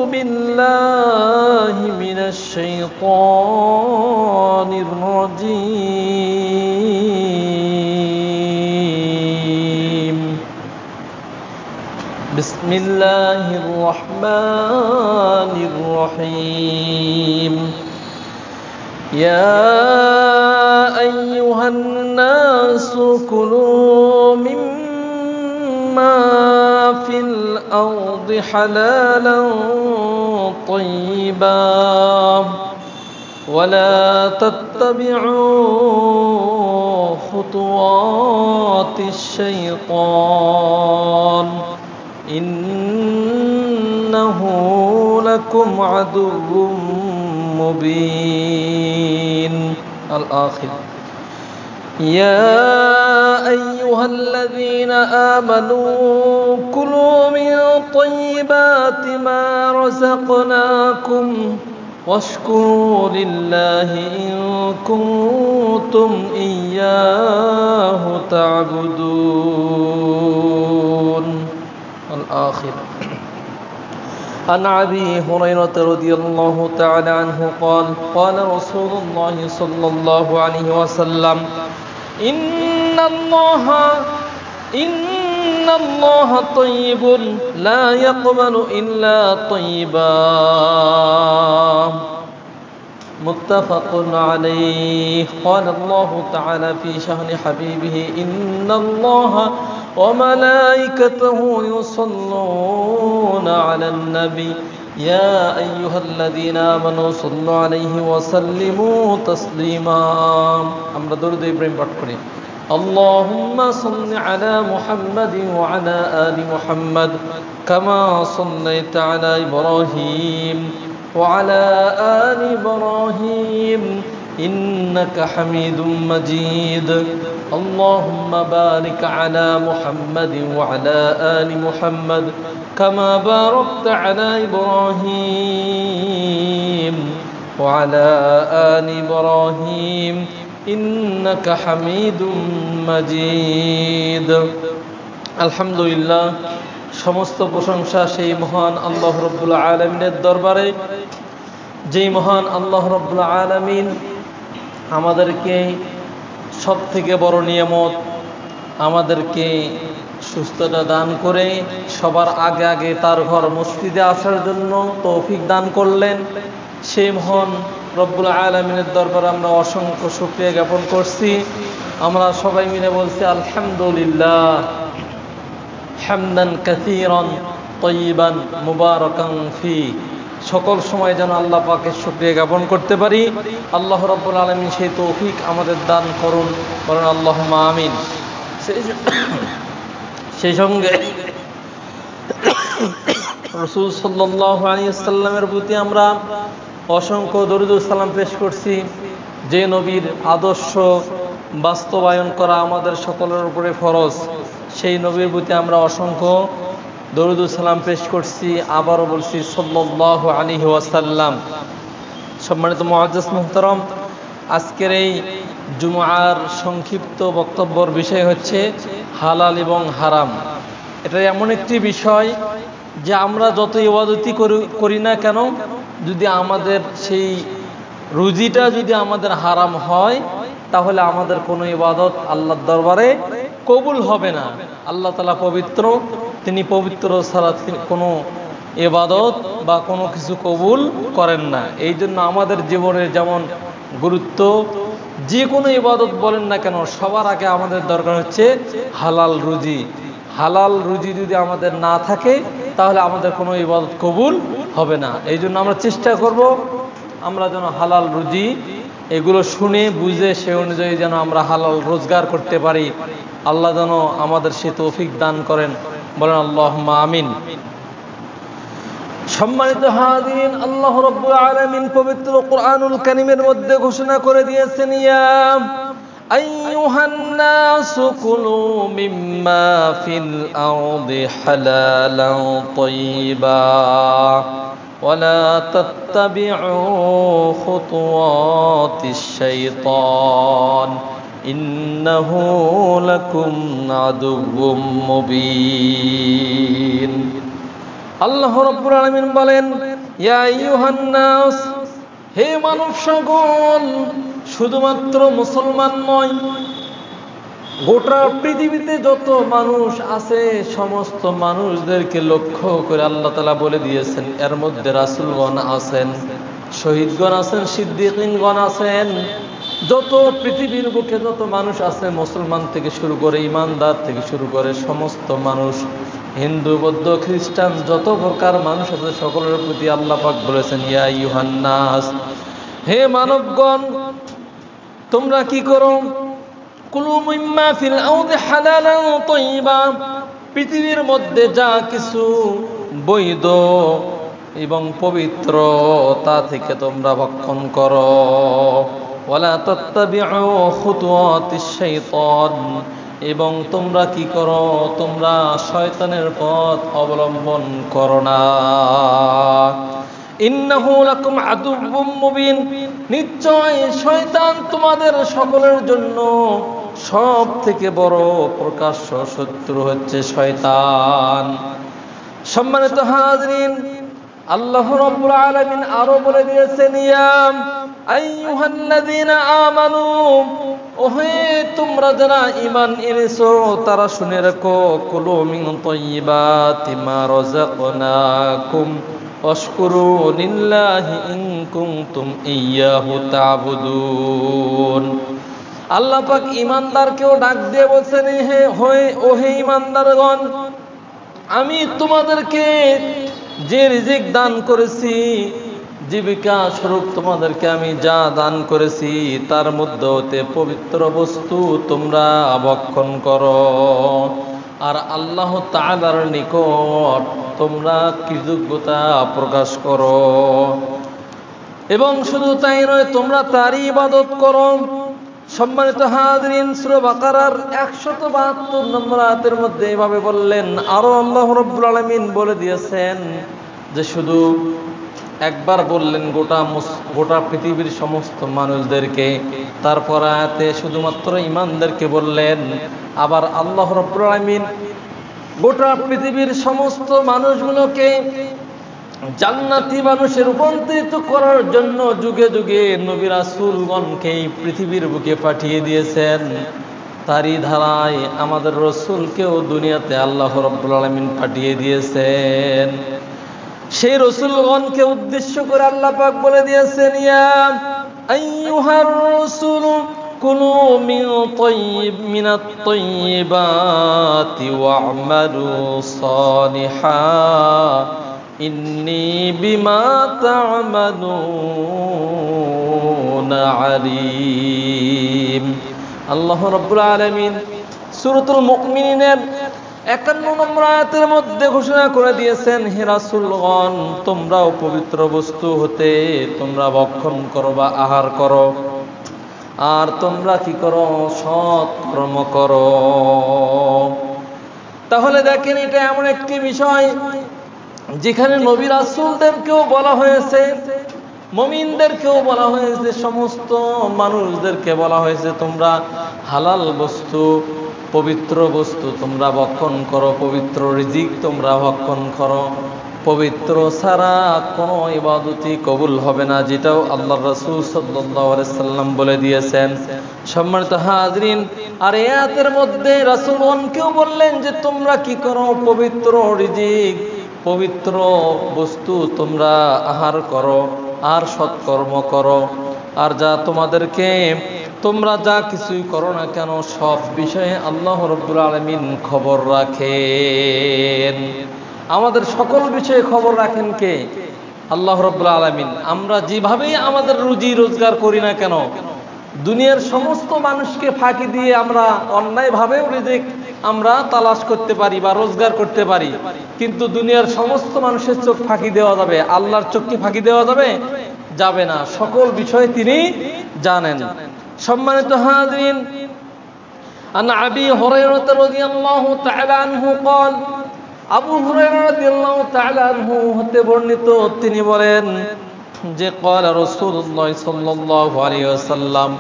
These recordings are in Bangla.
بالله من الشيطان الرجيم بسم الله الرحمن الرحيم يا أيها الناس كلوا مما في الأرض حلالا طيبا ولا تتبعوا خطوات الشيطان إنه لكم عدو مبين الآخر يا أيها الذين آمنوا كلوا من طيبات ما رزقناكم واشكروا لله إن كنتم إياه تعبدون الآخر عن أبي هريرة رضي الله تعالى عنه قال قال رسول الله صلى الله عليه وسلم إن الله طيب لا يقبل إلا طيبا متفق عليه قال الله تعالى في شأن حبيبه إن الله وملائكته يصلون على النبي يا أيها الذين آمنوا صلوا عليه وسلموا تسليما আমরা দরুদ ইব্রাহিম পাঠ করি اللهم صل على محمد وعلى آل محمد كما صليت على إبراهيم وعلى آل إبراهيم إنك حميد مجيد اللهم بارك على محمد وعلى آل محمد كما باركت على إبراهيم وعلى آل إبراهيم إنك حميد مجيد الحمد لله সমস্ত প্রশংসা সেই মহান আল্লাহ রাব্বুল আলামিনের দরবারে যেই মহান আল্লাহ রাব্বুল আলামিন আমাদেরকে সবথেকে বড় নিয়ামত আমাদেরকে সুস্থতা দান করে সবার আগে আগে তার ঘর মসজিদে আসার জন্য তৌফিক দান করলেন সেই মহান রব্বুল আলামিনের দরবারে আমরা অসংখ্য শুকরিয়া জ্ঞাপন করছি আমরা সবাই মিলে বলছি আলহামদুলিল্লাহ হামদান কাসীরান তাইয়িবান মুবারাকান ফি সকল সময় যেন আল্লাহ পাকের শুকরিয়া জ্ঞাপন করতে পারি আল্লাহ রাব্বুল আলামিন সেই তৌফিক আমাদের দান করুন বলেন আল্লাহুম্মা আমিন সেই সঙ্গে রাসূল সাল্লাল্লাহু আলাইহি ওয়াসাল্লামের প্রতি আমরা অসংখ্য দরুদ ও সালাম পেশ করছি যে নবীর আদর্শ বাস্তবায়ন করা আমাদের সকলের উপরে ফরজ সেই নবীর প্রতি আমরা অসংখ্য দরুদ ও সালাম পেশ করছি আবারও বলছি সাল্লাল্লাহু আলাইহি ওয়াসাল্লাম সম্মানিত মুআজ্জাজ মুহতারাম আজকের এই জুমআর সংক্ষিপ্ত বক্তব্যের বিষয় হচ্ছে হালাল এবং হারাম এটা এমন একটি বিষয় যে আমরা যত ইবাদতই করি না কেন যদি আমাদের সেই রুজিটা যদি আমাদের হারাম হয় তাহলে আমাদের কোনো ইবাদত আল্লাহর দরবারে কবুল হবে না আল্লাহ তাআলা পবিত্র তিনি পবিত্র ছাড়া কোনো ইবাদত বা কোনো কিছু কবুল করেন না এই জন্য আমাদের জীবনের যেমন গুরুত্ব যে কোনো ইবাদত বলেন না কেন সবার আগে আমাদের দরকার হচ্ছে হালাল রুজি যদি আমাদের না থাকে তাহলে আমাদের কোনো ইবাদত কবুল হবে না এই জন্য আমরা চেষ্টা করব আমরা যেন হালাল রুজি এগুলো শুনে বুঝে সে অনুযায়ী যেন আমরা হালাল রোজগার করতে পারি আল্লাহ যেন আমাদের সে তৌফিক দান করেন বলেন আল্লাহুম্মা আমিন সম্মানিত হাজিরিন আল্লাহ রাব্বুল আলামিন পবিত্র কোরআনুল কারীমের মধ্যে ঘোষণা করে দিয়েছেন ইয়া আইয়ুহান নাসু কুলু মিম্মা ফিল আরদি হালালান তাইয়্যিবা ওয়ালা তাত্তাবিউ খুতুওয়াতিশ শাইতান ইন্নাহু লাকুম আদুউম মুবিন আল্লাহ রাব্বুল আলামিন বলেন, ইয়া আইয়ুহান নাস, হে মানব সকল, শুধুমাত্র মুসলমান নয়, গোটা পৃথিবীতে যত মানুষ আছে সমস্ত মানুষদেরকে লক্ষ্য করে আল্লাহ তাআলা বলে দিয়েছেন, এর মধ্যে রাসূলগণ আছেন, শহীদগণ আছেন, সিদ্দিকীনগণ আছেন, যত পৃথিবীর বুকে যত মানুষ আছে, মুসলমান থেকে শুরু করে ইমানদার থেকে শুরু করে সমস্ত মানুষ, হিন্দু বৌদ্ধ খ্রিস্টান যত প্রকার মানুষ আছে সকলের প্রতি আল্লাহ পাক বলেছেন, ইয়া আইয়ুহান নাস, হে মানবগণ, তোমরা কি করো, কুলু মিম্মা ফিল আরদি হালালান তাইয়্যিবা, পৃথিবীর মধ্যে যা কিছু বৈধ এবং পবিত্র তা থেকে তোমরা ভক্ষণ করো, ওয়ালা তাত্তাবিউ খুতুওয়াতিশ শাইতান, এবং তোমরা কি করো, তোমরা শয়তানের পথ অবলম্বন করো না, ইন্নাহু লাকুম আদুউম মুবিন, নিশ্চয় শয়তান তোমাদের সকলের জন্য সব থেকে বড় প্রকাশ্য শত্রু হচ্ছে শয়তান। সম্মানিত হাজরিন, আল্লাহ রাব্বুল আলামিন আরো বলে দিয়েছেন, ইয়া আইয়ুহাল্লাযীনা আমানু, ওহে তোমরা যারা ঈমান এনেছো তারা শুনে রাখো, কুলু মিন তাইয়্যিবাতি মা রাযাকনাকুম ওয়াশকুরু লিল্লাহি ইন কুনতুম ইয়্যাহু তা'বুদুন। আল্লাহ পাক ঈমানদারকেও ডাক দিয়ে বলছেন, ওহে ঈমানদারগণ, আমি তোমাদেরকে যে রিজিক দান করেছি, জীবিকা স্বরূপ তোমাদেরকে আমি যা দান করেছি তার মধ্যে হতে পবিত্র বস্তু তোমরা ভক্ষণ করো, আর আল্লাহ তাআলার নিকট তোমরা কৃতজ্ঞতা প্রকাশ করো, এবং শুধু তাই নয় তোমরা তারই ইবাদত করো। সম্মানিত হাজরিন, সূরা বাকারার 172 নম্বর আয়াতের মধ্যে এভাবে বললেন, আরো আল্লাহ রাব্বুল আলামিন বলে দিয়েছেন যে শুধু একবার বললেন গোটা পৃথিবীর সমস্ত মানুষদেরকে, তারপর আয়াতে শুধুমাত্র ঈমানদারকে বললেন, আবার আল্লাহ রাব্বুল আলামিন গোটা পৃথিবীর সমস্ত মানুষগুলোকে জান্নাতি মানুষে রূপান্তরিত করার জন্য যুগে যুগে নবী রাসূলগণকে পৃথিবীর বুকে পাঠিয়ে দিয়েছেন। তারই ধারায় আমাদের রাসূলকেও দুনিয়াতে আল্লাহ রাব্বুল আলামিন পাঠিয়ে দিয়েছেন। সেই রাসূলগণকে উদ্দেশ্য করে আল্লাহ পাক বলে দিয়েছেন, ইয়া আইয়ুহার রাসূলু কুলু মিনাত তাইয়্যিবাতি ওয়া'মালু সালিহান ইন্নী বিমা তা'মালুনা আলীম। আল্লাহ রাব্বুল আলামিন সূরাতুল মুমিনিনের 51 নম্বর আয়াতের মধ্যে ঘোষণা করে দিয়েছেন, হে রাসূলগণ, তোমরাও পবিত্র বস্তু হতে তোমরা ভক্ষণ করো বা আহার করো, আর তোমরা কি করো, সৎ কর্ম করো। তাহলে দেখেন, এটা এমন একটি বিষয় যেখানে নবী রাসূলদেরকেও বলা হয়েছে, মুমিনদেরকেও বলা হয়েছে, সমস্ত মানুষদেরকে বলা হয়েছে তোমরা হালাল বস্তু, পবিত্র বস্তু তোমরা ভক্ষণ করো, পবিত্র রিজিক তোমরা ভক্ষণ করো। পবিত্র ছাড়া কোনো ইবাদতই কবুল হবে না, যেটাও আল্লাহর রাসূল সাল্লাল্লাহু আলাইহি সাল্লাম বলে দিয়েছেন। সম্মানিত হাজরিন, আর এই আয়াতের মধ্যে রাসূলগণকেও বললেন যে তোমরা কি করো, পবিত্র রিজিক, পবিত্র বস্তু তোমরা আহার করো আর সৎকর্ম করো, আর যা তোমাদেরকে তোমরা যা কিছুই করো না কেন সব বিষয়ে আল্লাহ রাব্বুল আলামিন খবর রাখেন। আমাদের সকল বিষয়ে খবর রাখেন কে? আল্লাহ রাব্বুল আলামিন। আমরা যেভাবেই আমাদের রুজি রোজগার করি না কেন, দুনিয়ার সমস্ত মানুষকে ফাঁকি দিয়ে আমরা অন্যায়ভাবেও রিজিক আমরা তালাশ করতে পারি বা রোজগার করতে পারি, কিন্তু দুনিয়ার সমস্ত মানুষের চোখ ফাঁকি দেওয়া যাবে, আল্লাহর চোখ কি ফাঁকি দেওয়া যাবে? যাবে না। সকল বিষয়ে তিনি জানেন। সম্মানিত হাজরিন, আন আবি হুরায়রা রাদিয়াল্লাহু তাআলা আনহু قال, আবু হুরায়রা রাদিয়াল্লাহু তাআলা আনহু হতে বর্ণিত, তিনি বলেন যে قال রাসূলুল্লাহ সাল্লাল্লাহু আলাইহি ওয়াসাল্লাম,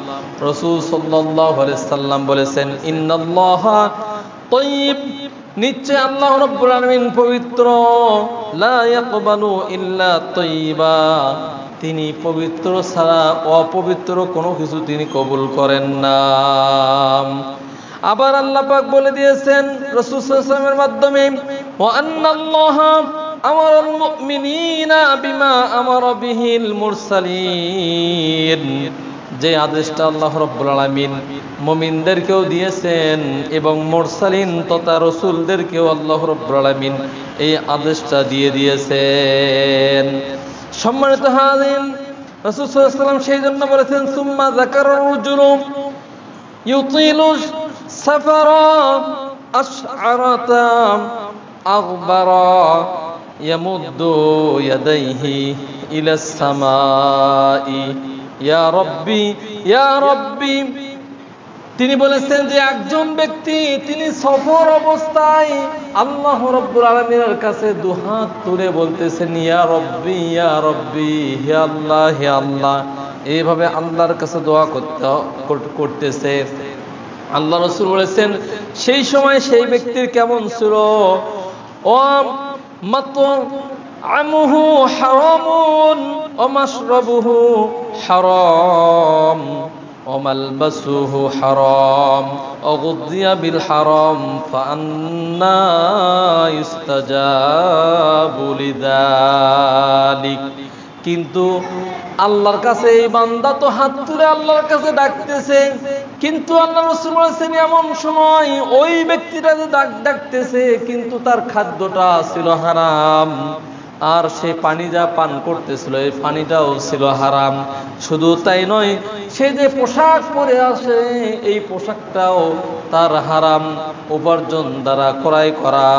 রাসূল সাল্লাল্লাহু আলাইহি ওয়াসাল্লাম বলেছেন, ইন্নাল্লাহা তাইয়্যিব, নিশ্চয় আল্লাহ রাব্বুল আলামিন পবিত্র, লা ইয়াকবালু ইল্লা তাইয়্যিবা, তিনি পবিত্র ছাড়া অপবিত্র কোনো কিছু তিনি কবুল করেন না। আবার আল্লাহ পাক বলে দিয়েছেন রাসূল সাল্লাল্লাহু আলাইহি ওয়াসাল্লামের মাধ্যমে, ওয়া আন্নাল্লাহা আমারাল মুমিনিনা বিমা আমারা বিহিল মুরসালিন, যে আদেশটা আল্লাহ রাব্বুল আলামিন মুমিনদেরকেও দিয়েছেন এবং মুরসালিন তথা রাসূলদেরকেও আল্লাহ রাব্বুল আলামিন এই আদেশটা দিয়ে দিয়েছেন। সম্মানিত হাজিরিন, রাসূল সাল্লাল্লাহু আলাইহি ওয়াসাল্লাম সেই জন্য বলেছেন, সুম্মা যাকারার রাজুলু ইউতিলু সাফারা আশআরাতা আগবারা ইয়ামুদ্দু ইয়াদাইহি ইলাস সামাই ইয়া রাব্বি ইয়া রাব্বি। তিনি বলেছেন যে একজন ব্যক্তি তিনি সফর অবস্থায় আল্লাহ রাব্বুল আলামিনের কাছে দুহাত তুলে বলতেছেন, ইয়া রাব্বি ইয়া রাব্বি, হে আল্লাহ হে আল্লাহ, এইভাবে আল্লাহর কাছে দোয়া করতেছে। আল্লাহ রাসূল বলেছেন সেই সময় সেই ব্যক্তির কেমন ছিল, ও মাতআমুহু হারামুন ওয়া মাশরাবুহু হারাম ওয়া মালবাসুহু হারাম ওয়া গুযিয়া বিল হারাম ফাআন্না ইস্তাজাবু লিযালিক। কিন্তু আল্লাহর কাছে এই বান্দা তো হাত তুলে আল্লাহর কাছে ডাকতেছে, কিন্তু আল্লাহ রাসূল বলেছেন এমন সময় ওই ব্যক্তিটা যে ডাকতেছে কিন্তু তার খাদ্যটা ছিল হারাম, আর সে পানি যা পান করতেছিল এই পানিটাও ছিল হারাম। শুধু তাই নয়, সে যে পোশাক পরে আসে এই পোশাকটাও তার হারাম উপার্জন দ্বারা ক্রয় করা,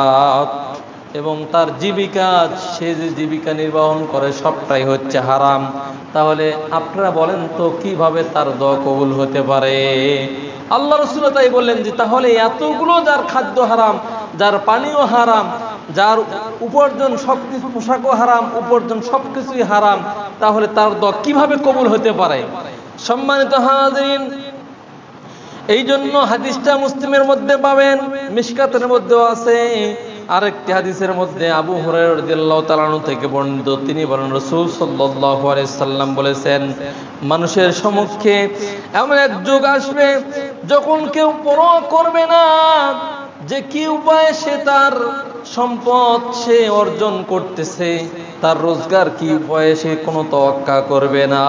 এবং তার জীবিকা, সে যে জীবিকা নির্বাহন করে সবটাই হচ্ছে হারাম। তাহলে আপনারা বলেন তো কিভাবে তার দোয়া কবুল হতে পারে? আল্লাহ রাসূল তাই বললেন যে তাহলে এতগুলো যার খাদ্য হারাম, যার পানিও হারাম, যার উপার্জন সবকিছু, পোশাকও হারাম, উপার্জন সবকিছুই হারাম, তাহলে তার দোয়া কিভাবে কবুল হতে পারে? সম্মানিত হাজিরিন, এই জন্য হাদিসটা মুসলিমের মধ্যে পাবেন, মিশকাতের মধ্যেও আছে। আরেকটি হাদিসের মধ্যে আবু হুরায়রা রাদিয়াল্লাহু তাআলা আনহু থেকে বর্ণিত, তিনি বলেন রাসূল সাল্লাল্লাহু আলাইহি সাল্লাম বলেছেন, মানুষের সম্মুখে এমন এক যুগ আসবে যখন কেউ পরোয়া করবে না যে কি উপায়ে সে তার সম্পদ সে অর্জন করতেছে, তার রোজগার কি উপায়ে, সে কোনো তোয়াক্কা করবে না।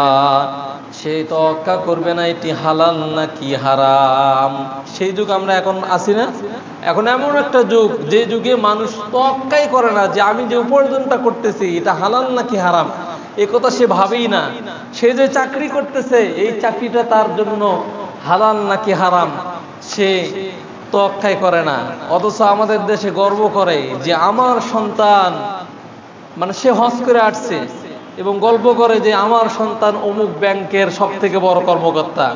সে তোয়াক্কা করবে না এটি হালাল নাকি হারাম। সেই যুগ আমরা এখন আছি না? এখন এমন একটা যুগ, যে যুগে মানুষ তোয়াক্কাই করে না যে আমি যে উপার্জনটা করতেছি এটা হালাল নাকি হারাম, এ কথা সে ভাবেই না। সে যে চাকরি করতেছে এই চাকরিটা তার জন্য হালাল নাকি হারাম সে তোয়াক্কাই করে না। অথচ আমাদের দেশে গর্ব করে যে আমার সন্তান, মানে সে হজ করে আসছে এবং গল্প করে যে আমার সন্তান অমুক ব্যাংকের সব থেকে বড় কর্মকর্তা।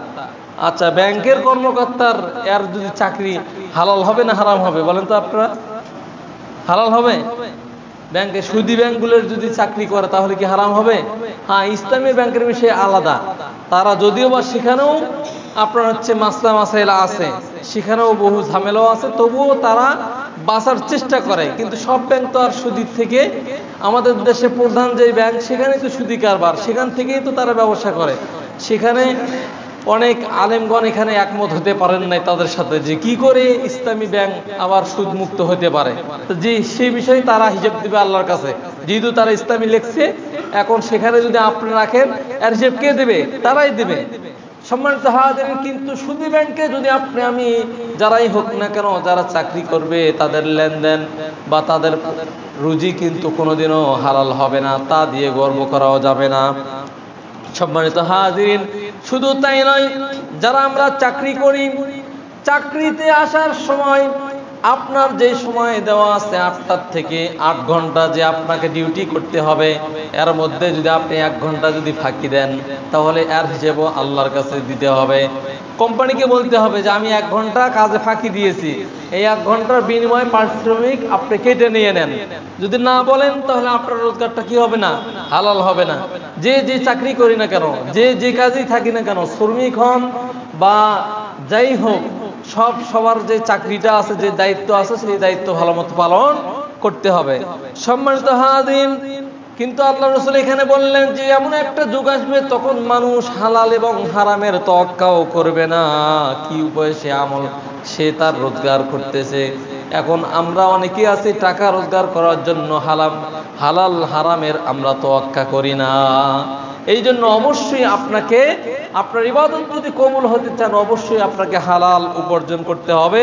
আচ্ছা, ব্যাংকের কর্মকর্তার এর যদি চাকরি হালাল হবে না হারাম হবে বলেন তো আপনারা? হালাল হবে? ব্যাংকে সুদী ব্যাংকগুলোর যদি চাকরি করে তাহলে কি হারাম হবে? হ্যাঁ, ইসলামী ব্যাংকের বিষয়ে আলাদা, তারা যদিও বা সেখানেও আপনার হচ্ছে মাসলা মাসাইল আছে, সেখানেও বহু ঝামেলাও আছে, তবুও তারা বাঁচার চেষ্টা করে। কিন্তু সব ব্যাংক তো আর সুদির থেকে, আমাদের দেশে প্রধান যে ব্যাংক সেখানে তো সুদি কারবার, সেখান থেকেই তো তারা ব্যবসা করে। সেখানে অনেক আলেমগণ এখানে একমত হতে পারেন নাই তাদের সাথে যে কি করে ইসলামী ব্যাংক আবার সুদ মুক্ত হতে পারে। তো যে সেই বিষয়ে তারা হিসাব দিবে আল্লাহর কাছে, যেহেতু তারা ইসলামী লিখছে, এখন সেখানে যদি আপনি রাখেন এর হিসাব কে দেবে? তারাই দেবে। সম্মানিত হাজিরিন, কিন্তু সুদী ব্যাংকে যদি আপনি আমি যারাই হোক না কেন, যারা চাকরি করবে তাদের লেনদেন বা তাদের রুজি কিন্তু কোনোদিনও হালাল হবে না, তা দিয়ে গর্ব করাও যাবে না। সম্মানিত হাজিরিন, শুধু তাই নয়, যারা আমরা চাকরি করি, চাকরিতে আসার সময় আপনার যে সময় দেওয়া আছে 8টা থেকে 8 ঘন্টা যে আপনাকে ডিউটি করতে হবে, এর মধ্যে যদি আপনি 1 ঘন্টা যদি ফাঁকি দেন তাহলে এর হিসেবও আল্লাহর কাছে দিতে হবে। কোম্পানিকে বলতে হবে যে আমি 1 ঘন্টা কাজে ফাঁকি দিয়েছি, এই 1 ঘন্টার বিনিময়ে পারিশ্রমিক আপনি কেটে নিয়ে নেন। যদি না বলেন তাহলে আপনার রোজগারটা কি হবে না? হালাল হবে না। যে যে চাকরি করি না কেন, যে যে কাজেই থাকি না কেন, শ্রমিক হন বা যাই হোক, সবার যে চাকরিটা আছে, যে দায়িত্ব আছে, সেই দায়িত্ব ভালো মতো পালন করতে হবে। সম্মানিত হাজিরিন, কিন্তু আল্লাহ রাসূল এখানে বললেন যে এমন একটা যুগ আসবে তখন মানুষ হালাল এবং হারামের তোয়াক্কাও করবে না। কি উপায়ে সে তার রোজগার করতেছে। এখন আমরা অনেকেই আছি টাকা রোজগার করার জন্য হালাল হারামের আমরা তোয়াক্কা করি না। এই জন্য অবশ্যই আপনাকে আপনার ইবাদত যদি কবুল হতে চান, অবশ্যই আপনাকে হালাল উপার্জন করতে হবে,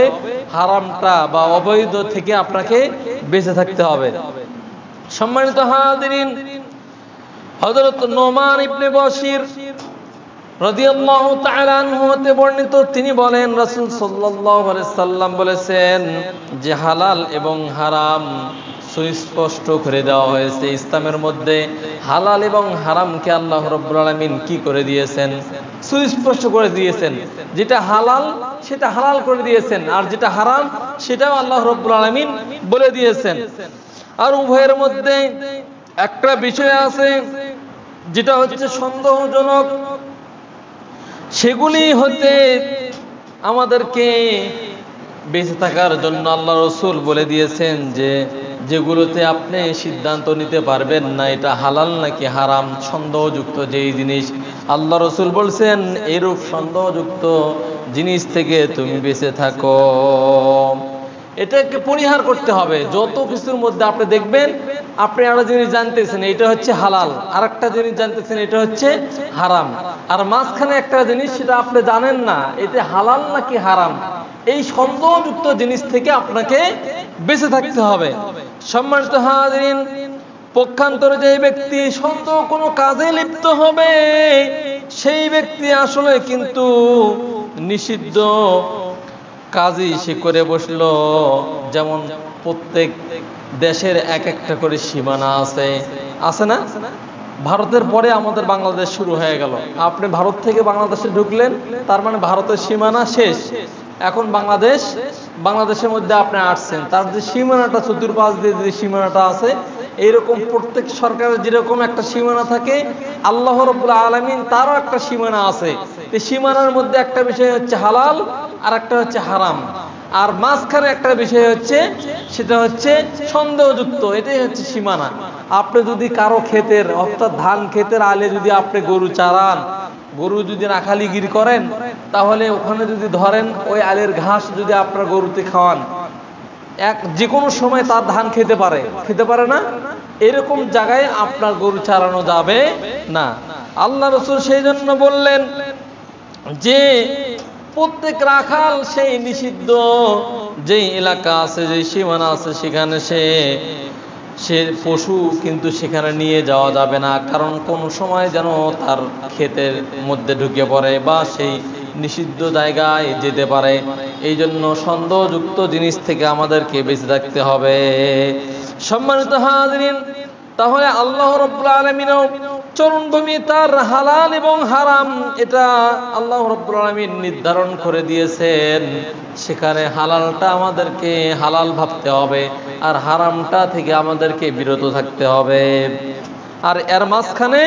হারামটা বা অবৈধ থেকে আপনাকে বেঁচে থাকতে হবে। সম্মানিত হাজিরিন, হযরত নোমান ইবনে বশির রাদিয়াল্লাহু তাআলা আনহু হতে বর্ণিত, তিনি বলেন রাসূল সাল্লাল্লাহু আলাইহি সাল্লাম বলেছেন যে হালাল এবং হারাম সুস্পষ্ট করে দেওয়া হয়েছে। ইসলামের মধ্যে হালাল এবং হারামকে আল্লাহ রাব্বুল আলামিন কি করে দিয়েছেন? সুস্পষ্ট করে দিয়েছেন। যেটা হালাল সেটা হালাল করে দিয়েছেন, আর যেটা হারাম সেটাও আল্লাহ রাব্বুল আলামিন বলে দিয়েছেন। আর উভয়ের মধ্যে একটা বিষয় আছে যেটা হচ্ছে সন্দেহজনক, সেগুলি হতে আমাদেরকে বেঁচে থাকার জন্য আল্লাহ রাসূল বলে দিয়েছেন যে যেগুলোতে আপনি সিদ্ধান্ত নিতে পারবেন না এটা হালাল নাকি হারাম, সন্দেহযুক্ত যেই জিনিস, আল্লাহ রাসূল বলছেন এরূপ সন্দেহযুক্ত জিনিস থেকে তুমি বেঁচে থাকো। এটাকে পরিহার করতে হবে। যত কিছুর মধ্যে আপনি দেখবেন আপনি একটা জিনিস জানতেছেন এটা হচ্ছে হালাল, আর একটা জিনিস জানতেছেন এটা হচ্ছে হারাম, আর মাঝখানে একটা জিনিস সেটা আপনি জানেন না এটা হালাল নাকি হারাম। এই সন্দেহযুক্ত জিনিস থেকে আপনাকে বেঁচে থাকতে হবে। সম্মানিত হাজিরিন, পক্ষান্তরে যে ব্যক্তি সন্দেহ কোনো কাজে লিপ্ত হবে সেই ব্যক্তি আসলে কিন্তু নিষিদ্ধ কাজই সে করে বসলো। যেমন প্রত্যেক দেশের এক একটা করে সীমানা আছে না? ভারতের পরে আমাদের বাংলাদেশ শুরু হয়ে গেল। আপনি ভারত থেকে বাংলাদেশে ঢুকলেন, তার মানে ভারতের সীমানা শেষ। এখন বাংলাদেশের মধ্যে আপনি আসছেন, তার যে সীমানাটা চতুর্পাশ দিয়ে যে সীমানাটা আছে, এইরকম প্রত্যেক সরকারের যেরকম একটা সীমানা থাকে, আল্লাহ রাব্বুল আলামিন তারও একটা সীমানা আছে। এই সীমানার মধ্যে একটা বিষয় হচ্ছে হালাল, আর একটা হচ্ছে হারাম, আর মাঝখানে একটা বিষয় হচ্ছে সেটা হচ্ছে সন্দেহযুক্ত। এটাই হচ্ছে সীমানা। আপনি যদি কারো ক্ষেতের অর্থাৎ ধান ক্ষেতের আলে যদি আপনি গরু চারান, গরু যদি রাখালিগিরি করেন, তাহলে ওখানে যদি ধরেন ওই আলের ঘাস যদি আপনার গরুতে খাওয়ান, যে কোনো সময় তার ধান খেতে পারে না। এরকম জায়গায় আপনার গরু চালানো যাবে না। আল্লাহ রাসূল সেই জন্য বললেন যে প্রত্যেক রাখাল সেই নিষিদ্ধ যেই এলাকা আছে, যে সীমানা আছে, সেখানে সে পশু কিন্তু সেখানে নিয়ে যাওয়া যাবে না, কারণ কোন সময় যেন তার ক্ষেতের মধ্যে ঢুকে পড়ে বা সেই নিষিদ্ধ জায়গায় যেতে পারে। এই জন্য সন্দেহযুক্ত জিনিস থেকে আমাদেরকে বেঁচে থাকতে হবে। সম্মানিত হাজিরিন, তাহলে আল্লাহ রাব্বুল আলামিনও চরণভূমি তার হালাল এবং হারাম এটা আল্লাহ রাব্বুল আলামিন নির্ধারণ করে দিয়েছেন। সেখানে হালালটা আমাদেরকে হালাল ভাবতে হবে, আর হারামটা থেকে আমাদেরকে বিরত থাকতে হবে। আর এর মাঝখানে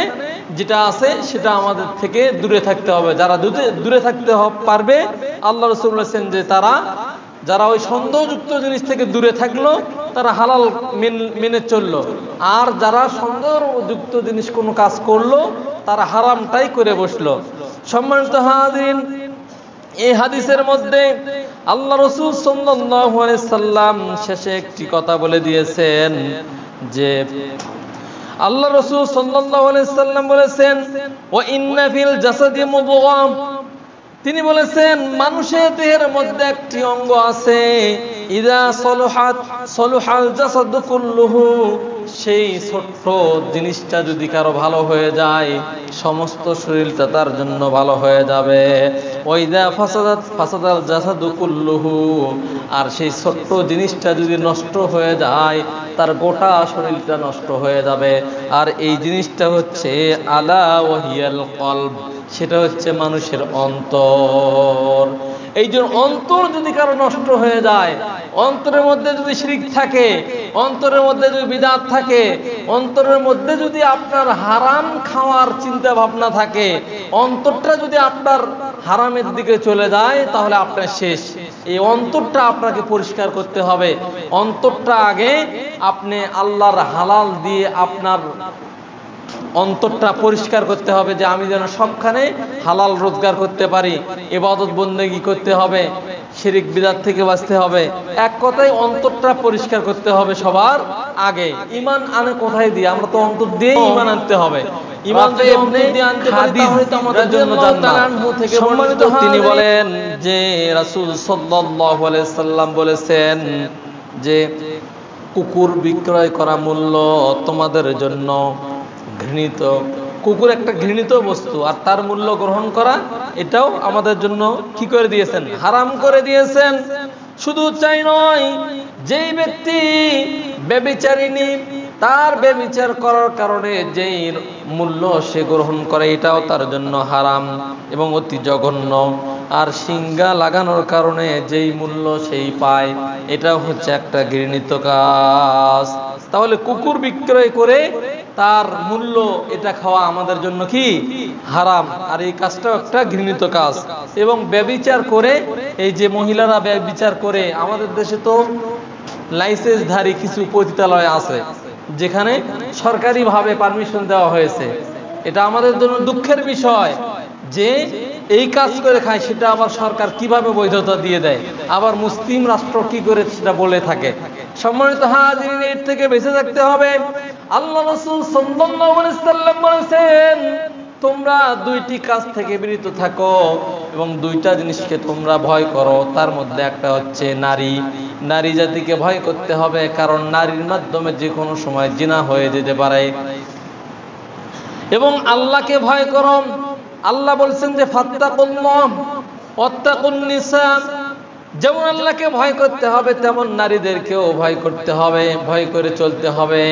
যেটা আছে সেটা আমাদের থেকে দূরে থাকতে হবে। যারা দূরে থাকতে পারবে, আল্লাহ রাসূল বলেছেন যে যারা ওই সন্দেহযুক্ত জিনিস থেকে দূরে থাকলো তারা হালাল মেনে চললো, আর যারা সন্দেহযুক্ত জিনিস কোনো কাজ করলো তারা হারামটাই করে বসলো। সম্মানিত হাজিরিন, এই হাদিসের মধ্যে আল্লাহ রাসূল সাল্লাল্লাহু আলাইহি সাল্লাম শেষে একটি কথা বলে দিয়েছেন যে আল্লাহ রাসূল সাল্লাল্লাহু আলাইহি সাল্লাম বলেছেন ওয়া ইন্না ফিল জাসাদি মুদগা, তিনি বলেছেন মানুষের দেহের মধ্যে একটি অঙ্গ আছে, ইযা সলুহাত সলুহাল জাসাদু কুল্লুহু, সেই ছোট্ট জিনিসটা যদি কারো ভালো হয়ে যায় সমস্ত শরীরটা তার জন্য ভালো হয়ে যাবে। ওয়াইদা ফাসাদাত ফাসাদাল জাসাদু কুল্লুহু, আর সেই ছোট্ট জিনিসটা যদি নষ্ট হয়ে যায় তার গোটা শরীরটা নষ্ট হয়ে যাবে। আর এই জিনিসটা হচ্ছে আলা ওয়াহিয়াল কলব, সেটা হচ্ছে মানুষের অন্তর। এই যে অন্তর যদি কারো নষ্ট হয়ে যায়, অন্তরের মধ্যে যদি শিরক থাকে, অন্তরের মধ্যে যদি বিদআত থাকে, অন্তরের মধ্যে যদি আপনার হারাম খাওয়ার চিন্তা ভাবনা থাকে, অন্তরটা যদি আপনার হারামের দিকে চলে যায় তাহলে আপনার শেষ। এই অন্তরটা আপনাকে পরিষ্কার করতে হবে। অন্তরটা আগে আপনি আল্লাহর হালাল দিয়ে আপনার অন্তরটা পরিষ্কার করতে হবে, যে আমি যেন সবখানে হালাল রোজগার করতে পারি, ইবাদত বন্দেগী করতে হবে, শিরিক বিদআত থেকে বাঁচতে হবে। এক কথায় অন্তরটা পরিষ্কার করতে হবে সবার আগে। ঈমান আনে কোথায় দিয়ে? আমরা তো অন্তর দিয়ে ঈমান আনতে হবে। ঈমান যদি অন্তর দিয়ে আনতে পারি তাহলে তো আমাদের জন্য জান্নাত। সম্মানিত তিনি বলেন যে রাসূল সাল্লাল্লাহু আলাইহি সাল্লাম বলেছেন যে কুকুর বিক্রয় করা মূল্য তোমাদের জন্য ঘৃণিত। কুকুর একটা ঘৃণিত বস্তু, আর তার মূল্য গ্রহণ করা এটাও আমাদের জন্য কি করে দিয়েছেন? হারাম করে দিয়েছেন। শুধু চাই নয়, যেই ব্যক্তি ব্যভিচারিণী, তার ব্যভিচার করার কারণে যেই মূল্য সে গ্রহণ করে এটাও তার জন্য হারাম এবং অতি জঘন্য। আর সিংহা লাগানোর কারণে যেই মূল্য সেই পায় এটাও হচ্ছে একটা ঘৃণিত কাজ। তাহলে কুকুর বিক্রয় করে তার মূল্য এটা খাওয়া আমাদের জন্য কি? হারাম। আর এই কাজটাও একটা ঘৃণিত কাজ। এবং ব্যভিচার করে, এই যে মহিলারা ব্যভিচার করে, আমাদের দেশে তো লাইসেন্সধারী কিছু পতিতালয় আছে যেখানে সরকারিভাবে পারমিশন দেওয়া হয়েছে। এটা আমাদের জন্য দুঃখের বিষয় যে এই কাজ করে খায়, সেটা আবার সরকার কিভাবে বৈধতা দিয়ে দেয়, আবার মুসলিম রাষ্ট্র কি করে সেটা বলে থাকে। সম্মানিত হাজিরিন, এর থেকে বেঁচে থাকতে হবে। আল্লাহ রাসূল সাল্লাল্লাহু আলাইহি সাল্লাম বলেছেন, তোমরা দুইটি কাজ থেকে বিরত থাকো এবং দুইটা জিনিসকে তোমরা ভয় করো। তার মধ্যে একটা হচ্ছে নারী। নারী জাতিকে ভয় করতে হবে, কারণ নারীর মাধ্যমে যে কোনো সময় জিনা হয়ে যেতে পারে। এবং আল্লাহকে ভয় করো। আল্লাহ বলছেন যে ফাত্তাকুল্লাহ ওয়াত্তাকুন নিসা। যেমন আল্লাহকে ভয় করতে হবে তেমন নারীদেরকেও ভয় করতে হবে, ভয় করে চলতে হবে।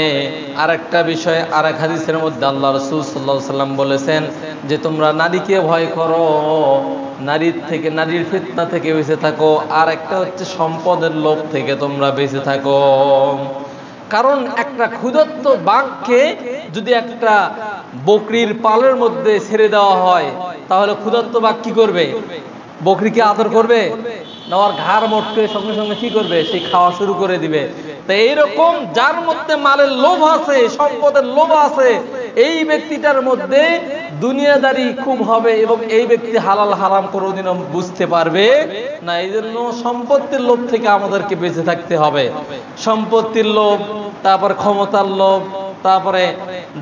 আর একটা বিষয়, আর এক হাদিসের মধ্যে আল্লাহ রাসূল সাল্লাল্লাহু আলাইহি সাল্লাম বলেছেন যে তোমরা নারীকে ভয় করো, নারীর থেকে, নারীর ফিতনা থেকে বেঁচে থাকো। আর একটা হচ্ছে সম্পদের লোভ থেকে তোমরা বেঁচে থাকো। কারণ একটা ক্ষুধার্ত বাঘকে যদি একটা বকরির পালের মধ্যে ছেড়ে দেওয়া হয়, তাহলে ক্ষুধার্ত বাঘ কি করবে? বকরিকে আদর করবে না? ওর ঘাড় মোটকে সঙ্গে সঙ্গে কি করবে? সে খাওয়া শুরু করে দিবে। তো এইরকম যার মধ্যে মালের লোভ আছে, সম্পদের লোভ আছে, এই ব্যক্তিটার মধ্যে দুনিয়াদারি খুব হবে এবং এই ব্যক্তি হালাল হারাম কোনোদিনও বুঝতে পারবে না। এই জন্য সম্পত্তির লোভ থেকে আমাদেরকে বেঁচে থাকতে হবে। সম্পত্তির লোভ, তারপর ক্ষমতার লোভ, তারপরে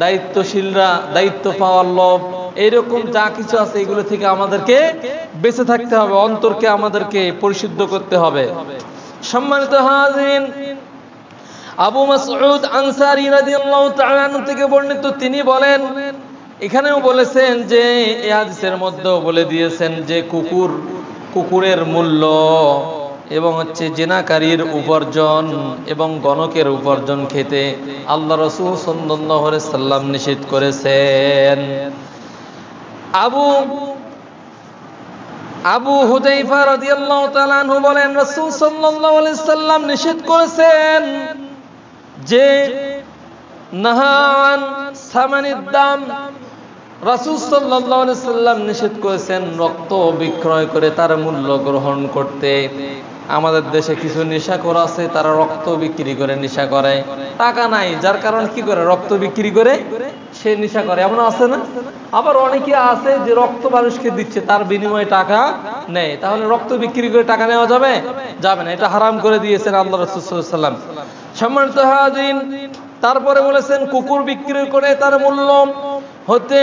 দায়িত্বশীলরা দায়িত্ব পাওয়ার লোভ, এইরকম যা কিছু আছে এগুলো থেকে আমাদেরকে বেঁচে থাকতে হবে। অন্তরকে আমাদেরকে পরিশুদ্ধ করতে হবে। সম্মানিত হাজিরিন, আবু মাসউদ আনসারী রাদিয়াল্লাহু তাআলা আনহু থেকে বর্ণিত, তিনি বলেন, এখানেও বলেছেন যে এই হাদিসের মধ্যেও বলে দিয়েছেন যে কুকুরের মূল্য এবং হচ্ছে জিনাকারীর উপার্জন এবং গণকের উপার্জন খেতে আল্লাহ রাসূল সাল্লাল্লাহু আলাইহি সাল্লাম নিষেধ করেছেন। আবু হুযায়ফা রাদিয়াল্লাহু তাআলা আনহু বলেন, রাসূল সাল্লাল্লাহু আলাইহি সাল্লাম নিষেধ করেছেন যে নাহান সামানিদ দাম। রাসূল সাল্লাল্লাহু আলাইহি সাল্লাম নিষেধ করেছেন রক্ত বিক্রয় করে তার মূল্য গ্রহণ করতে। আমাদের দেশে কিছু নেশাখোর আছে, তারা রক্ত বিক্রি করে নেশা করে। টাকা নাই, যার কারণে কি করে? রক্ত বিক্রি করে সে নেশা করে, এমন আছে না? আবার অনেকে আছে যে রক্ত মানুষকে দিচ্ছে, তার বিনিময়ে টাকা নেয়। তাহলে রক্ত বিক্রি করে টাকা নেওয়া যাবে? যাবে না। এটা হারাম করে দিয়েছেন আল্লাহ রাসূল সাল্লাল্লাহু আলাইহি সাল্লাম। সম্মানিত হাজিরিন, তারপরে বলেছেন কুকুর বিক্রি করে তার মূল্য হতে,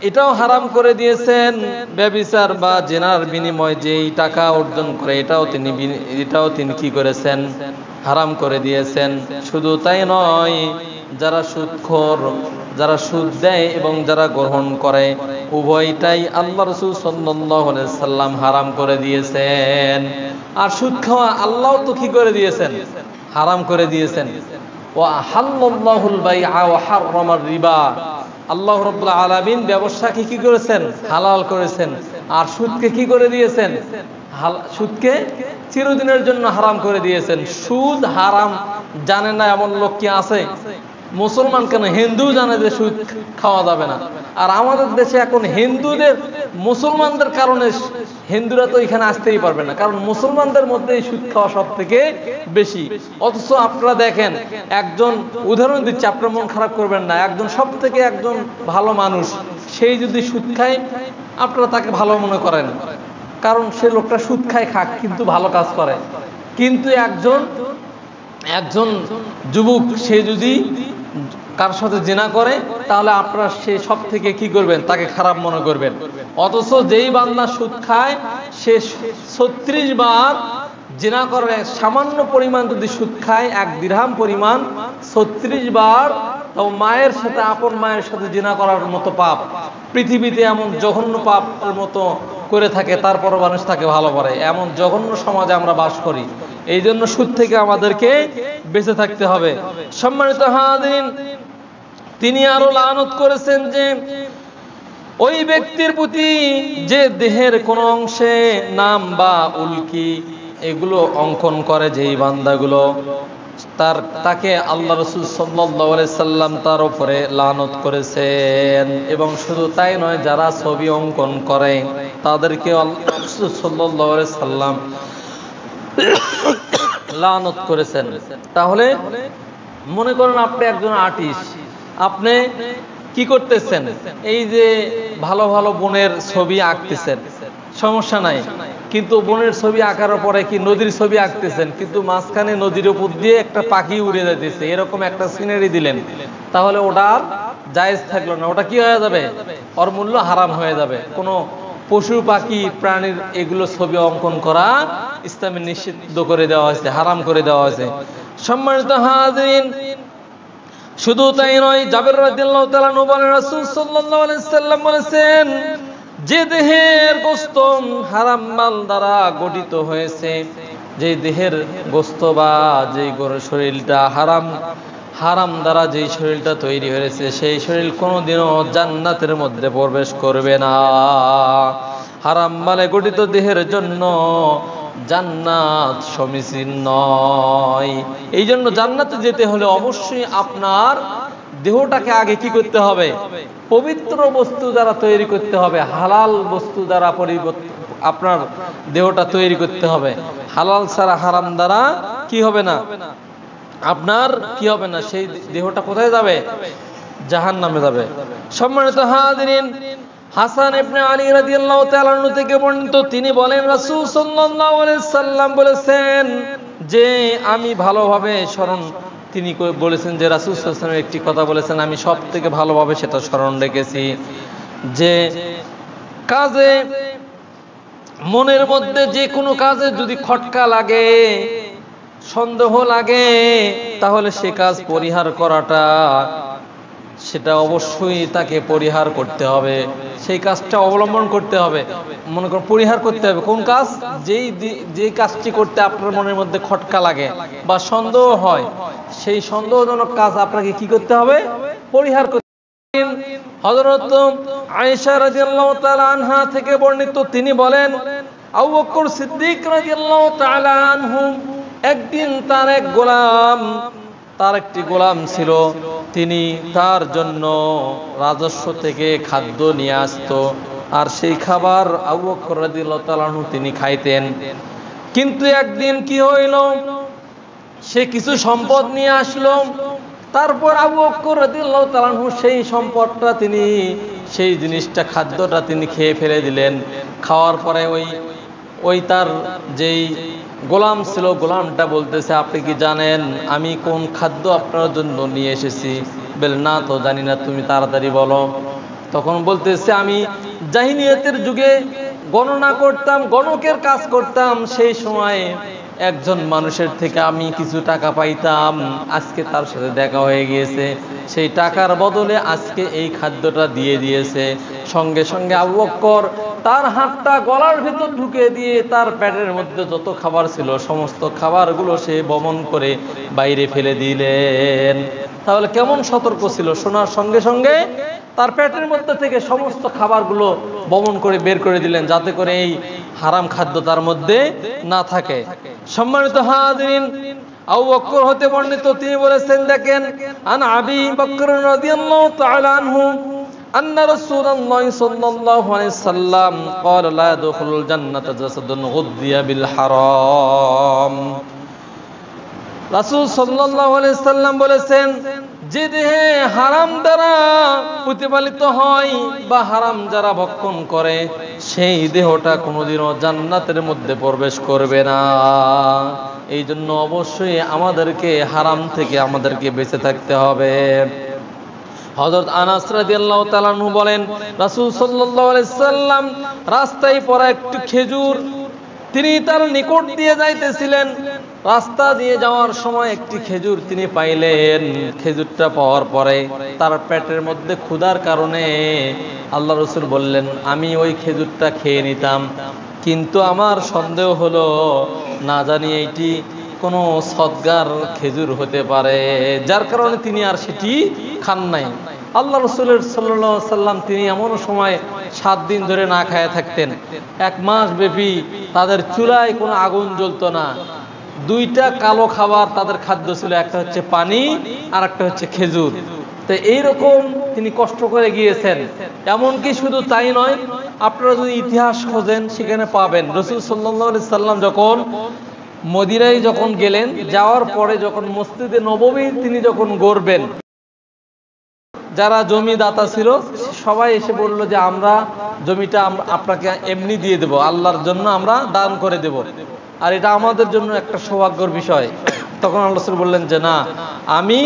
এটাও হারাম করে দিয়েছেন। ব্যভিচার বা জেনার বিনিময়ে যেই টাকা অর্জন করে এটাও তিনি কি করেছেন? হারাম করে দিয়েছেন। শুধু তাই নয়, যারা সুদখোর, যারা সুদ দেয় এবং যারা গ্রহণ করে, উভয়টাই আল্লাহ রাসূল সাল্লাল্লাহু আলাইহি সাল্লাম হারাম করে দিয়েছেন। আর সুদ খাওয়া আল্লাহ তো কি করে দিয়েছেন? হারাম করে দিয়েছেন। ওয়া হাল্লাল্লাহুল বাইআ ওয়া হাররামার রিবা। আল্লাহ রাব্বুল আলামিন ব্যবসাকে কি করেছেন? হালাল করেছেন। আর সুদকে কি করে দিয়েছেন? সুদকে চিরদিনের জন্য হারাম করে দিয়েছেন। সুদ হারাম জানে না এমন লোক কি আছে? মুসলমান কেন, হিন্দু জানে যে সুদ খাওয়া যাবে না। আর আমাদের দেশে এখন হিন্দুদের মুসলমানদের কারণে হিন্দুরা তো এখানে আসতেই পারবে না, কারণ মুসলমানদের মধ্যে এই সুদ খাওয়া সব থেকে বেশি। অথচ আপনারা দেখেন, একজন উদাহরণ দিচ্ছে, আপনার মন খারাপ করবেন না, একজন সব থেকে একজন ভালো মানুষ, সেই যদি সুদ খায় আপনারা তাকে ভালো মনে করেন, কারণ সে লোকটা সুদ খায় খাক কিন্তু ভালো কাজ করে। কিন্তু একজন যুবক সে যদি কার সাথে জিনা করে, তাহলে আপনারা সে সব থেকে কি করবেন, তাকে খারাপ মনে করবেন। অথচ যেই বান্দা সুদ খায় সে 36 বার জিনা করে, সামান্য পরিমাণ যদি সুদ খায় 1 দিরহাম পরিমাণ 36 বার, তো মায়ের সাথে, আপন মায়ের সাথে জিনা করার মতো পাপ পৃথিবীতে এমন জঘন্য পাপের মতো করে থাকে, তারপর মানুষ তাকে ভালো করে। এমন জঘন্য সমাজে আমরা বাস করি, এই জন্য সুদ থেকে আমাদেরকে বেঁচে থাকতে হবে। সম্মানিত হাজিরিন, তিনি আরো লানত করেছেন যে ওই ব্যক্তির প্রতি যে দেহের কোন অংশে নাম বা উল্কি এগুলো অঙ্কন করে, যেই বান্দাগুলো, তাকে আল্লাহ রাসূল সাল্লাল্লাহু আলাইহি সাল্লাম তার উপরে লানত করেছেন। এবং শুধু তাই নয়, যারা ছবি অঙ্কন করে তাদেরকে আল্লাহ রাসূল সাল্লাল্লাহু আলাইহি সাল্লাম লানত করেছেন। তাহলে মনে করেন আপনি একজন আর্টিস্ট, আপনি কি করতেছেন, এই যে ভালো ভালো বোনের ছবি আঁকতেছেন, সমস্যা নাই, কিন্তু বোনের ছবি আঁকার পরে কি নদীর ছবি আঁকতেছেন, কিন্তু মাঝখানে নদীর উপর দিয়ে একটা পাখি উড়ে যাইতেছে, এরকম একটা সিনারি দিলেন, তাহলে ওটা আর জায়েজ থাকলো না, ওটা কি হয়ে যাবে, ওর মূল্য হারাম হয়ে যাবে। কোনো পশু পাখি প্রাণীর এগুলো ছবি অঙ্কন করা ইসলামে নিষিদ্ধ করে দেওয়া হয়েছে, হারাম করে দেওয়া হয়েছে। সম্মানিত হাজিরিন, শুধু তাই নয়, জাবের রাদিয়াল্লাহু তাআলা আনহু বলেন, রাসূল সাল্লাল্লাহু আলাইহি সাল্লাম বলেছেন, যে দেহের গোশত হারাম মাল দ্বারা গঠিত হয়েছে, যে দেহের গোশত বা যে শরীরটা হারাম দ্বারা যেই শরীরটা তৈরি হয়েছে, সেই শরীর কোনোদিনও জান্নাতের মধ্যে প্রবেশ করবে না। হারাম মালে গঠিত দেহের জন্য জান্নাত সমীচীন নয়। এই জন্য জান্নাতে যেতে হলে অবশ্যই আপনার দেহটাকে আগে কি করতে হবে, পবিত্র বস্তু দ্বারা তৈরি করতে হবে, হালাল বস্তু দ্বারা আপনার দেহটা তৈরি করতে হবে। হালাল ছাড়া, হারাম দ্বারা কি হবে না, আপনার কি হবে না, সেই দেহটা কোথায় যাবে, জাহান্নামে যাবে। সম্মানিত হাজিরিন, হাসান ইবনে আলী রাদিয়াল্লাহু তাআলা আনহু থেকে বর্ণিত, তিনি বলেন, রাসূল সাল্লাল্লাহু আলাইহি সাল্লাম বলেছেন যে আমি ভালোভাবে স্মরণ, তিনি বলেছেন যে রাসূল সাল্লাল্লাহু আলাইহি সাল্লাম একটি কথা বলেছেন, আমি সব থেকে ভালোভাবে সেটা স্মরণ রেখেছি, যে কাজে, মনের মধ্যে যে কোনো কাজে যদি খটকা লাগে, সন্দেহ লাগে, তাহলে সে কাজ পরিহার করাটা, সেটা অবশ্যই তাকে পরিহার করতে হবে, সেই কাজটা অবলম্বন করতে হবে। মনে করুন পরিহার করতে হবে কোন কাজ, যেই কাজটি করতে আপনার মনের মধ্যে খটকা লাগে বা সন্দেহ হয়, সেই সন্দেহজনক কাজ আপনাকে কি করতে হবে, পরিহার করতে হবে। হযরত আয়েশা রাদিয়াল্লাহু তাআলা আনহা থেকে বর্ণিত, তিনি বলেন, আবু বকর সিদ্দিক রাদিয়াল্লাহু তাআলা আনহু একদিন তার একটি গোলাম ছিল, তিনি তার জন্য রাজস্ব থেকে খাদ্য নিয়ে আসতো, আর সেই খাবার আবু বকর রাদিয়াল্লাহু তাআলা আনহু তিনি খাইতেন। কিন্তু একদিন কি হইল, সে কিছু সম্পদ নিয়ে আসলো, তারপর আবু বকর রাদিয়াল্লাহু তাআলা আনহু সেই সম্পদটা, তিনি সেই জিনিসটা, খাদ্যটা তিনি খেয়ে ফেলে দিলেন। খাওয়ার পরে ওই তার যেই গোলাম ছিল, গোলামটা বলতেছে, আপনি কি জানেন আমি কোন খাদ্য আপনার জন্য নিয়ে এসেছি? বলে, না তো জানি না, তুমি তাড়াতাড়ি বলো। তখন বলতেছে, আমি জাহিলিয়াতের যুগে গণনা করতাম, গণকের কাজ করতাম, সেই সময় একজন মানুষের থেকে আমি কিছু টাকা পাইতাম, আজকে তার সাথে দেখা হয়ে গিয়েছে, সেই টাকার বদলে আজকে এই খাদ্যটা দিয়ে দিয়েছে। সঙ্গে সঙ্গে আবু বকর তার হাতটা গলার ভিতর ঢুকে দিয়ে তার পেটের মধ্যে যত খাবার ছিল সমস্ত খাবারগুলো সে বমন করে বাইরে ফেলে দিলেন। তাহলে কেমন সতর্ক ছিল, শোনার সঙ্গে সঙ্গে তার পেটের মধ্যে থেকে সমস্ত খাবারগুলো বমন করে বের করে দিলেন, যাতে করে এই হারাম খাদ্য তার মধ্যে না থাকে। সম্মানিত হাজিরিন, আবু বকর হতে বর্ণিত, তিনি বলেছেন, দেখেন, আন আবি বকর রাদিয়াল্লাহু তাআলা আনহু আন্না রাসূলুল্লাহ সাল্লাল্লাহু আলাইহি সাল্লাম قال لا يدخل الجنة جسد غذي بالحرام। রাসূল সাল্লাল্লাহু আলাইহি সাল্লাম বলেছেন, যে দেহে হারাম দ্বারা প্রতিপালিত হয় বা হারাম যারা ভক্ষণ করে সেই দেহটা কোনোদিনও জান্নাতের মধ্যে প্রবেশ করবে না। এই জন্য অবশ্যই আমাদেরকে হারাম থেকে আমাদেরকে বেঁচে থাকতে হবে। হযরত আনাস রাদিয়াল্লাহু তাআলা আনহু বলেন, রাসূল সাল্লাল্লাহু আলাইহি সাল্লাম রাস্তায় পড়া একটু খেজুর তিনি তার নিকট দিয়ে যাইতেছিলেন। রাস্তা দিয়ে যাওয়ার সময় একটি খেজুর তিনি পাইলেন। খেজুরটা পাওয়ার পরে তার পেটের মধ্যে ক্ষুধার কারণে আল্লাহ রাসূল বললেন, আমি ওই খেজুরটা খেয়ে নিতাম, কিন্তু আমার সন্দেহ হলো না জানি এইটি কোনো সদগার খেজুর হতে পারে, যার কারণে তিনি আর সেটি খান নাই। আল্লাহ রাসূলের সাল্লাল্লাহু আলাইহি সাল্লাম তিনি এমন সময় 7 দিন ধরে না খায়া থাকতেন। 1 মাস ব্যাপী তাদের চুলায় কোনো আগুন জ্বলতো না। 2টা কালো খাবার তাদের খাদ্য ছিল, একটা হচ্ছে পানি আর একটা হচ্ছে খেজুর। তো এইরকম তিনি কষ্ট করে গিয়েছেন। এমনকি শুধু তাই নয়, আপনারা যদি ইতিহাস খোঁজেন সেখানে পাবেন রাসূল সাল্লাল্লাহু আলাইহি সাল্লাম যখন মদিনায় যখন গেলেন, যাওয়ার পরে যখন মসজিদে নববী তিনি যখন গড়বেন, যারা জমিদাতা ছিল সবাই এসে বলল যে আমরা জমিটা আপনাকে এমনি দিয়ে দেব, আল্লাহর জন্য আমরা দান করে দেব, আর এটা আমাদের জন্য একটা সৌভাগ্যের বিষয়। তখন আল্লাহ রাসূল বললেন যে না, আমি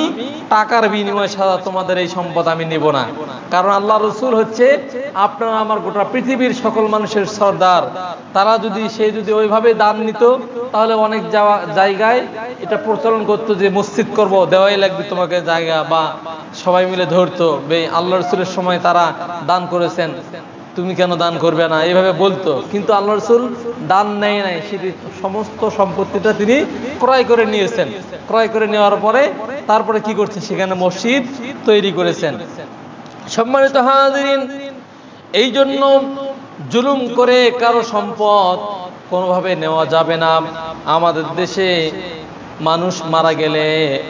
টাকার বিনিময়ে সাদা তোমাদের এই সম্পদ আমি নেব না, কারণ আল্লাহ রাসূল হচ্ছে আপনারা আমার গোটা পৃথিবীর সকল মানুষের সর্দার। তারা যদি ওইভাবে দান নিত তাহলে অনেক জায়গায় এটা প্রচলন করতো যে মসজিদ করব, দেওয়াই লাগবে তোমাকে জায়গা, বা সবাই মিলে ধরতো আল্লাহ রাসূলের সময় তারা দান করেছেন, তুমি কেন দান করবে না, এইভাবে বলতো। কিন্তু আল্লাহ রাসূল দান নেয় নাই, সেটি সমস্ত সম্পত্তিটা তিনি ক্রয় করে নিয়েছেন। ক্রয় করে নেওয়ার পরে তারপরে কি করছেন, সেখানে মসজিদ তৈরি করেছেন। সম্মানিত হাজিরিন, এই জন্য জুলুম করে কারো সম্পদ কোনোভাবে নেওয়া যাবে না। আমাদের দেশে মানুষ মারা গেলে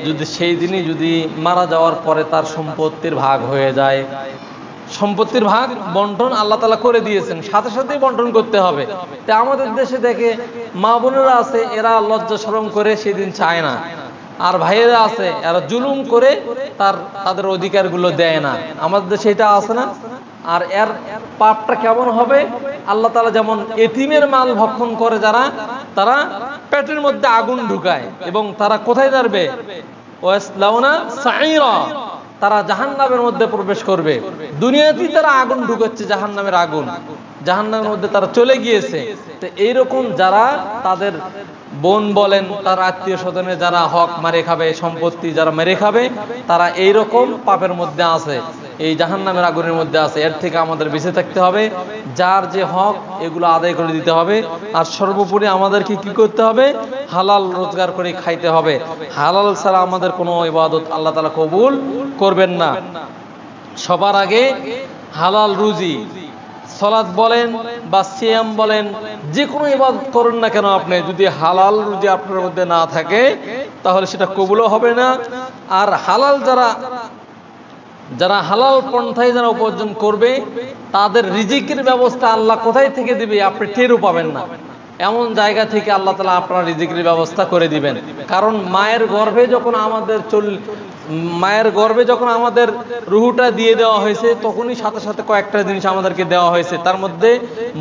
যদি সেই দিনই যদি মারা যাওয়ার পরে তার সম্পত্তির ভাগ হয়ে যায়, সম্পত্তির ভাগ বন্টন আল্লাহ তাআলা করে দিয়েছেন, সাথে সাথেই বন্টন করতে হবে। তা আমাদের দেশে দেখে মা বোনেরা আছে, এরা লজ্জা শরম করে সেদিন চায় না, আর ভাইয়েরা আছে এরা জুলুম করে তাদের অধিকারগুলো দেয় না। আমাদের দেশে এটা আছে না? আর এর পাপটা কেমন হবে, আল্লাহ তাআলা যেমন এতিমের মাল ভক্ষণ করে যারা, তারা পেটের মধ্যে আগুন ঢুকায় এবং তারা কোথায় যাবে, ওয়াসলাউনা সাঈরা, তারা জাহান্নামের মধ্যে প্রবেশ করবে। দুনিয়াতেই তারা আগুন ঢুকাচ্ছে, জাহান্নামের আগুন, জাহান্নামের মধ্যে তারা চলে গিয়েছে। তো এইরকম যারা তাদের বোন বলেন, তার আত্মীয় স্বজনে যারা হক মারে খাবে, সম্পত্তি যারা মেরে খাবে, তারা এইরকম পাপের মধ্যে আছে, এই জাহান্নামের আগুনের মধ্যে আছে। এর থেকে আমাদের বেঁচে থাকতে হবে, যার যে হক এগুলো আদায় করে দিতে হবে। আর সর্বোপরি আমাদেরকে কি করতে হবে, হালাল রোজগার করে খাইতে হবে। হালাল ছাড়া আমাদের কোনো ইবাদত আল্লাহ তাআলা কবুল করবেন না। সবার আগে হালাল রুজি, সালাত বলেন বা সিয়াম বলেন, যে কোনো ইবাদত করুন না কেন, আপনি যদি হালাল রুজি আপনার মধ্যে না থাকে তাহলে সেটা কবুলও হবে না। আর হালাল যারা হালাল পন্থায় যারা উপার্জন করবে, তাদের রিজিকের ব্যবস্থা আল্লাহ কোথায় থেকে দিবে আপনি টেরও পাবেন না। এমন জায়গা থেকে আল্লাহ তাআলা আপনার রিজিকের ব্যবস্থা করে দিবেন। কারণ মায়ের গর্ভে যখন আমাদের রুহুটা দিয়ে দেওয়া হয়েছে, তখনই সাথে সাথে কয়েকটা জিনিস আমাদেরকে দেওয়া হয়েছে। তার মধ্যে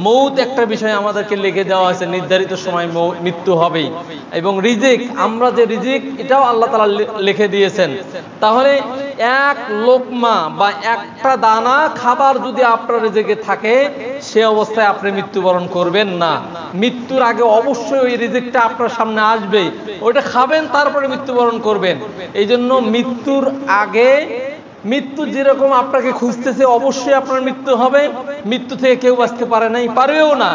মৌত একটা বিষয় আমাদেরকে লিখে দেওয়া হয়েছে, নির্ধারিত সময় মৃত্যু হবেই। এবং রিজিক, আমরা যে রিজিক, এটাও আল্লাহ তাআলা লিখে দিয়েছেন। তাহলে এক লোকমা বা একটা দানা খাবার যদি আপনার রিজিকে থাকে, সে অবস্থায় আপনি মৃত্যুবরণ করবেন না। মৃত্যুর আগে অবশ্যই ওই রিজিকটা আপনার সামনে আসবে, ওইটা খাবেন, তারপরে মৃত্যুবরণ করবেন। এই জন্য মৃত্যুর আগে, মৃত্যু যেরকম আপনাকে খুঁজতেছে, অবশ্যই আপনার মৃত্যু হবে, মৃত্যু থেকে কেউ বাঁচতে পারে নাই, পারেও না।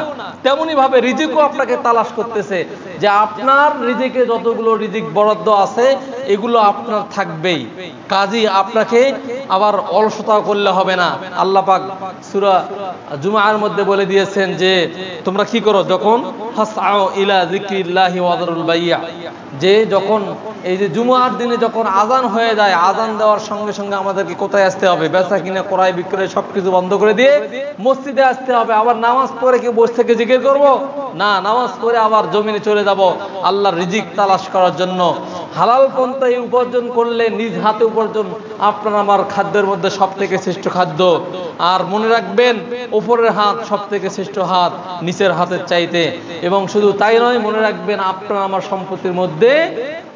তেমনি ভাবে রিজিকও আপনাকে তালাশ করতেছে, যে আপনার রিজিকে যতগুলো রিজিক বরাদ্দ আছে এগুলো আপনার থাকবেই, কাজী আপনাকে আবার অলসতা করলে হবে না। আল্লাহ পাক সূরা জুমার মধ্যে বলে দিয়েছেন যে তোমরা কি করো, যখন ফাসআউ ইলা যিকরিল্লাহি ওয়া যারুল বাইয়া, যে যখন এই যে জুমার দিনে যখন আজান হয়ে যায়, আজান দেওয়ার সঙ্গে সঙ্গে আমাদেরকে কোথায় আসতে হবে? বেচা কিনা ক্রয় বিক্রয় সবকিছু বন্ধ করে দিয়ে মসজিদে আসতে হবে। আবার নামাজ পড়ে কি বসে থেকে জিকির করব? না, নামাজ পড়ে আবার জমিনে চলে যাব আল্লাহর রিজিক তালাশ করার জন্য। হালাল পন্থায় উপার্জন করলে নিজ হাতে উপার্জন আপনার আমার খাদ্যের মধ্যে সব থেকে শ্রেষ্ঠ খাদ্য। আর মনে রাখবেন, উপরের হাত সব থেকে শ্রেষ্ঠ হাত নিচের হাতের চাইতে। এবং শুধু তাই নয়, মনে রাখবেন আপনার আমার সম্পত্তির মধ্যে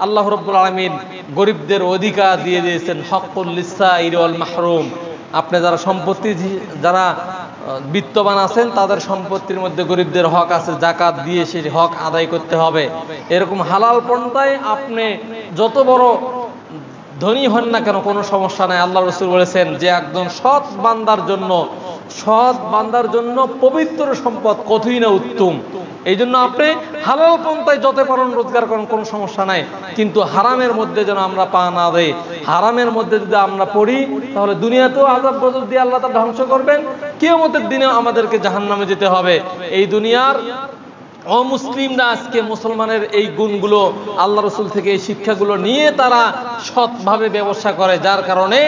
আল্লাহ রাব্বুল আলামিন গরিবদের অধিকার দিয়ে দিয়েছেন, হক্কুল লিসাইল ওয়াল মাহরুম। আপনি যারা সম্পত্তি, যারা বিত্তবান আছেন তাদের সম্পত্তির মধ্যে গরিবদের হক আছে, জাকাত দিয়ে সেই হক আদায় করতে হবে। এরকম হালাল পন্থায় আপনি যত বড় ধনী হন না কেন কোনো সমস্যা নাই। আল্লাহ রাসূল বলেছেন যে একজন সৎ বান্দার জন্য পবিত্র সম্পদ কতই না উত্তম। এই জন্য আপনি হালাল পন্থায় যত পারেন রোজগার করেন, কোনো সমস্যা নাই, কিন্তু হারামের মধ্যে যেন আমরা পা না দেই। হারামের মধ্যে যদি আমরা পড়ি তাহলে দুনিয়াতেও আযাব গজব দিয়ে আল্লাহ তাআলা ধ্বংস করবেন, কিয়ামতের দিনে আমাদেরকে জাহান্নামে যেতে হবে। এই দুনিয়ার অমুসলিমরা আজকে মুসলমানের এই গুণগুলো, আল্লাহ রাসূল থেকে এই শিক্ষাগুলো নিয়ে তারা সৎভাবে ব্যবসা করে, যার কারণে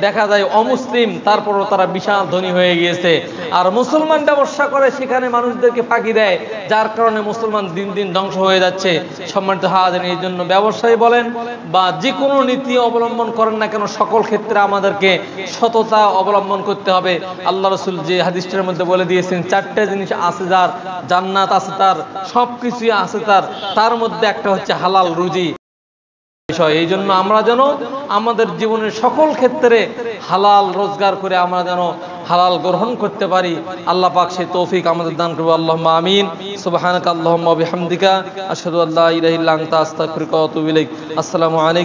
দেখা যায় অমুসলিম তারপরও তারা বিশাল ধনী হয়ে গিয়েছে। আর মুসলমান ব্যবসা করে সেখানে মানুষদেরকে ফাঁকি দেয়, যার কারণে মুসলমান দিন দিন ধ্বংস হয়ে যাচ্ছে। সম্মানিত হাজিরিন, এই জন্য ব্যবসায়ী বলেন বা যে কোনো নীতি অবলম্বন করেন না কেন, সকল ক্ষেত্রে আমাদেরকে সততা অবলম্বন করতে হবে। আল্লাহ রাসূল যে হাদিসটার মধ্যে বলে দিয়েছেন, 4টে জিনিস আছে যার, জান্নাত আছে তার, সবকিছুই আছে তার মধ্যে একটা হচ্ছে হালাল রুজি বিষয়। এই জন্য আমরা যেন আমাদের জীবনের সকল ক্ষেত্রে হালাল রোজগার করে আমরা যেন হালাল গ্রহণ করতে পারি। আল্লাহ পাক সেই তৌফিক আমাদের দান করবে। আল্লাহুম্মা আমিন। সুবহানাকা আল্লাহুম্মা ওয়া বিহামদিকা আশহাদু আল্লা ইলাহা ইল্লা আনতা আস্তাগফিরুকা ওয়া আতুবু ইলাইক। আসসালামু আলাইকুম।